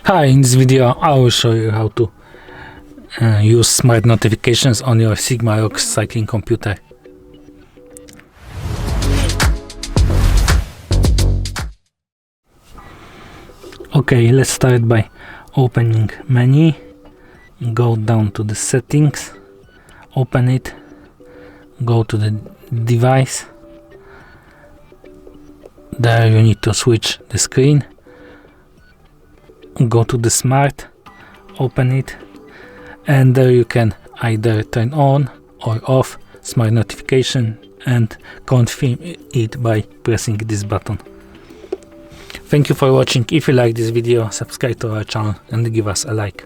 Hi, in this video I will show you how to use smart notifications on your Sigma ROX cycling computer. Okay, let's start by opening menu, go down to the settings, open it, go to the device. There you need to switch the screen, go to the smart, open it, and there you can either turn on or off smart notification and confirm it by pressing this button. Thank you for watching. If you like this video, subscribe to our channel and give us a like.